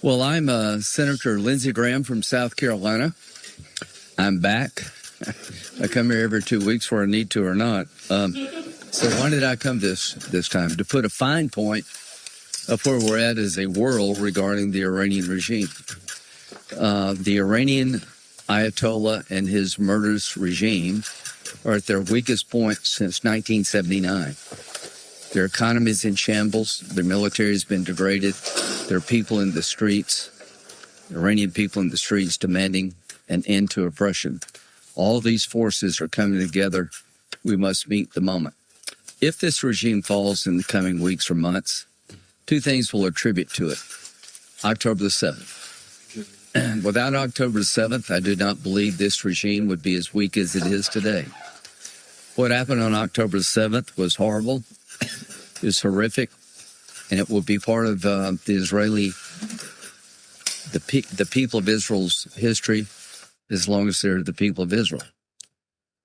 Well, I'm Senator Lindsey Graham from South Carolina. I'm back. I come here every 2 weeks whether I need to or not. So why did I come this time? To put a fine point of where we're at as a world regarding the Iranian regime. The Iranian Ayatollah and his murderous regime are at their weakest point since 1979. Their economy is in shambles. Their military has been degraded. There are people in the streets, Iranian people in the streets, demanding an end to oppression. All these forces are coming together. We must meet the moment. If this regime falls in the coming weeks or months, two things will attribute to it. October the 7th. Without October the 7th, I do not believe this regime would be as weak as it is today. What happened on October the 7th was horrible. It was horrific, and it will be part of the people of Israel's history as long as they're the people of Israel.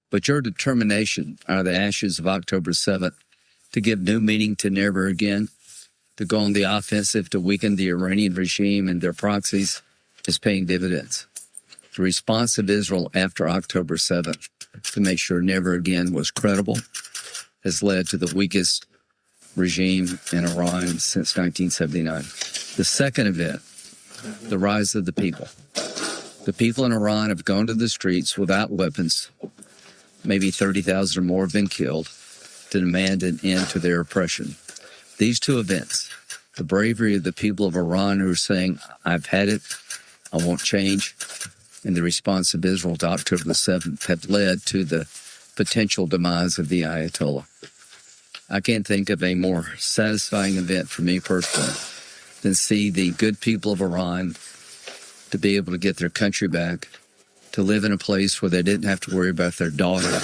But your determination out of the ashes of October 7th to give new meaning to never again, to go on the offensive, to weaken the Iranian regime and their proxies is paying dividends. The response of Israel after October 7th to make sure never again was credible has led to the weakest regime in Iran since 1979. The second event, the rise of the people. The people in Iran have gone to the streets without weapons. Maybe 30,000 or more have been killed to demand an end to their oppression. These two events, the bravery of the people of Iran who are saying, I've had it, I won't change, and the response of Israel to October the 7th have led to the potential demise of the Ayatollah. I can't think of a more satisfying event for me personally than see the good people of Iran to be able to get their country back, to live in a place where they didn't have to worry about their daughter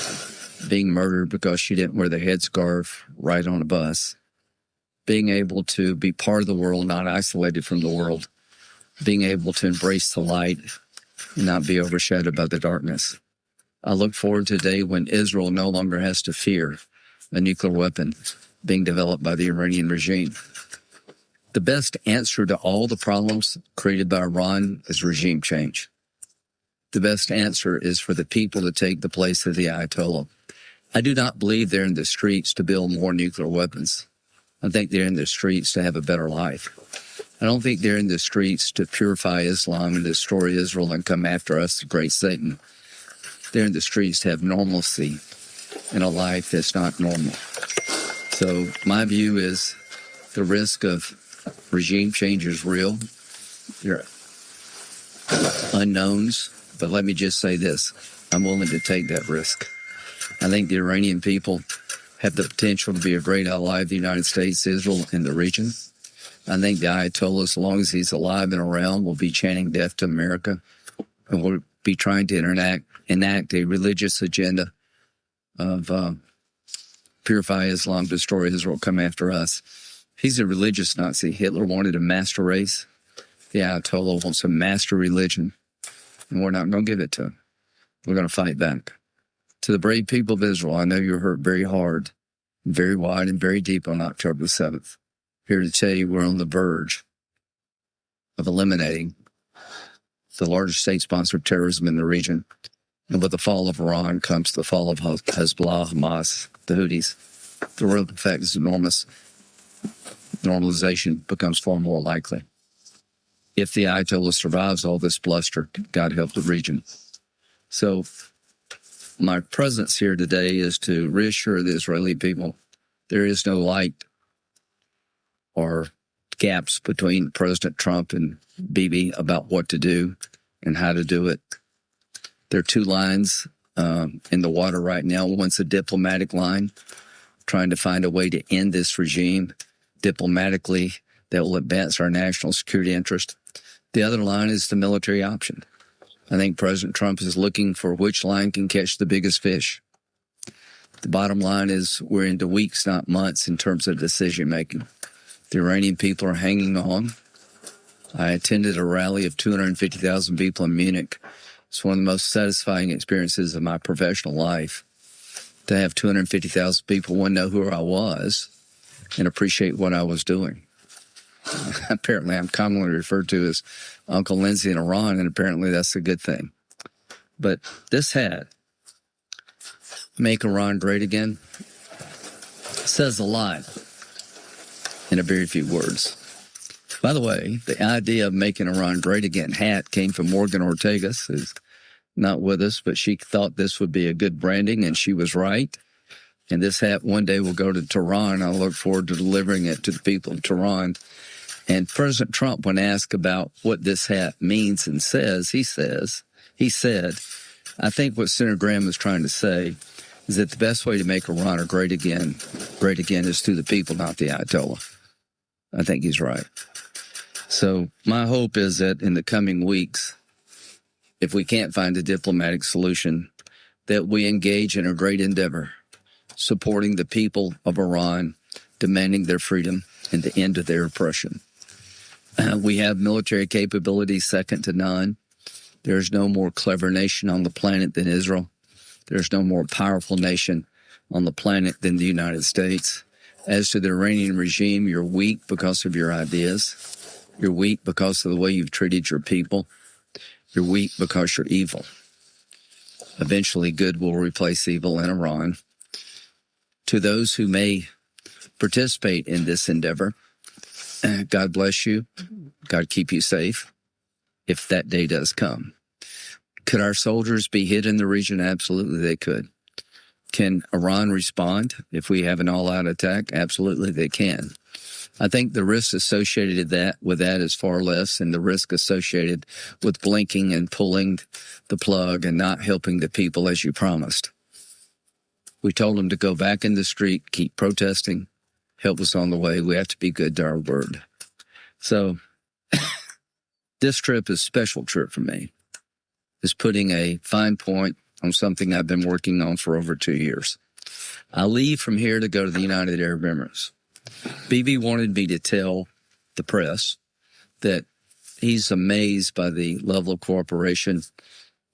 being murdered because she didn't wear the headscarf right on a bus, being able to be part of the world, not isolated from the world, being able to embrace the light and not be overshadowed by the darkness. I look forward to a day when Israel no longer has to fear a nuclear weapon being developed by the Iranian regime. The best answer to all the problems created by Iran is regime change. The best answer is for the people to take the place of the Ayatollah. I do not believe they're in the streets to build more nuclear weapons. I think they're in the streets to have a better life. I don't think they're in the streets to purify Islam and destroy Israel and come after us, the great Satan. They're in the streets to have normalcy in a life that's not normal. So my view is the risk of regime change is real. There are unknowns, but let me just say this. I'm willing to take that risk. I think the Iranian people have the potential to be a great ally of the United States, Israel, and the region. I think the Ayatollah, as long as he's alive and around, will be chanting death to America and will be trying to enact a religious agenda of purify Islam, destroy Israel, come after us. He's a religious Nazi. Hitler wanted a master race. The Ayatollah wants a master religion, and we're not going to give it to him. We're going to fight back. To the brave people of Israel, I know you're hurt very hard, very wide, and very deep on October the 7th. Here to tell you we're on the verge of eliminating the largest state-sponsored terrorism in the region. And with the fall of Iran comes the fall of Hezbollah, Hamas, the Houthis. The ripple effect is enormous. Normalization becomes far more likely. If the Ayatollah survives all this bluster, God help the region. So my presence here today is to reassure the Israeli people there is no light or gaps between President Trump and Bibi about what to do and how to do it. There are two lines in the water right now. One's a diplomatic line, trying to find a way to end this regime diplomatically that will advance our national security interest. The other line is the military option. I think President Trump is looking for which line can catch the biggest fish. The bottom line is we're into weeks, not months, in terms of decision-making. The Iranian people are hanging on. I attended a rally of 250,000 people in Munich. It's one of the most satisfying experiences of my professional life to have 250,000 people, one, know who I was and appreciate what I was doing. Apparently, I'm commonly referred to as Uncle Lindsey in Iran, and apparently that's a good thing. But this hat, Make Iran Great Again, says a lot in a very few words. By the way, the idea of Making Iran Great Again hat came from Morgan Ortegas, who's not with us, but she thought this would be a good branding, and she was right. And this hat one day will go to Tehran. I look forward to delivering it to the people of Tehran. And President Trump, when asked about what this hat means and says, he said, I think what Senator Graham is trying to say is that the best way to make Iran great again is through the people, not the Ayatollah. I think he's right. So my hope is that in the coming weeks, if we can't find a diplomatic solution, that we engage in a great endeavor, supporting the people of Iran, demanding their freedom and the end of their oppression. We have military capabilities second to none. There's no more clever nation on the planet than Israel. There's no more powerful nation on the planet than the United States. As to the Iranian regime, you're weak because of your ideas. You're weak because of the way you've treated your people. You're weak because you're evil. Eventually, good will replace evil in Iran. To those who may participate in this endeavor, God bless you. God keep you safe if that day does come. Could our soldiers be hit in the region? Absolutely, they could. Can Iran respond if we have an all-out attack? Absolutely, they can. I think the risk associated with that is far less than the risk associated with blinking and pulling the plug and not helping the people as you promised. We told them to go back in the street, keep protesting, help us on the way. We have to be good to our word. So this trip is a special trip for me. It's putting a fine point on something I've been working on for over 2 years. I leave from here to go to the United Arab Emirates. Bibi wanted me to tell the press that he's amazed by the level of cooperation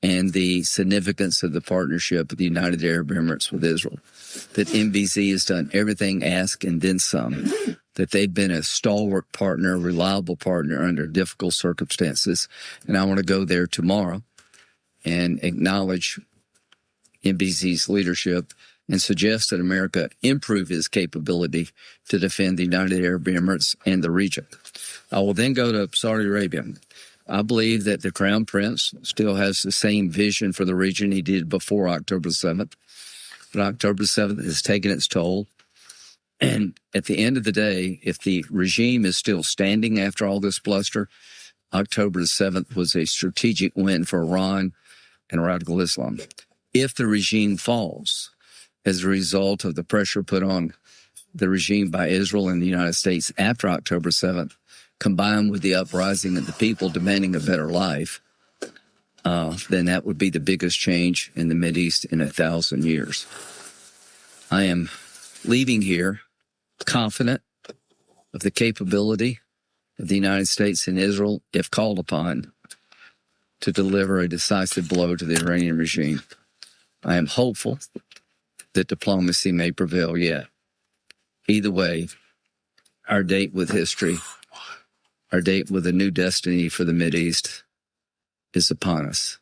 and the significance of the partnership of the United Arab Emirates with Israel, that MBZ has done everything asked and then some, that they've been a stalwart partner, reliable partner under difficult circumstances. And I want to go there tomorrow and acknowledge MBZ's leadership and suggest that America improve its capability to defend the United Arab Emirates and the region. I will then go to Saudi Arabia. I believe that the Crown Prince still has the same vision for the region he did before October 7th. But October 7th has taken its toll. And at the end of the day, if the regime is still standing after all this bluster, October 7th was a strategic win for Iran and radical Islam. If the regime falls as a result of the pressure put on the regime by Israel and the United States after October 7th, combined with the uprising of the people demanding a better life, then that would be the biggest change in the Mideast in 1,000 years. I am leaving here confident of the capability of the United States and Israel, if called upon, to deliver a decisive blow to the Iranian regime. I am hopeful that diplomacy may prevail yet. Either way, our date with history, our date with a new destiny for the Mideast is upon us.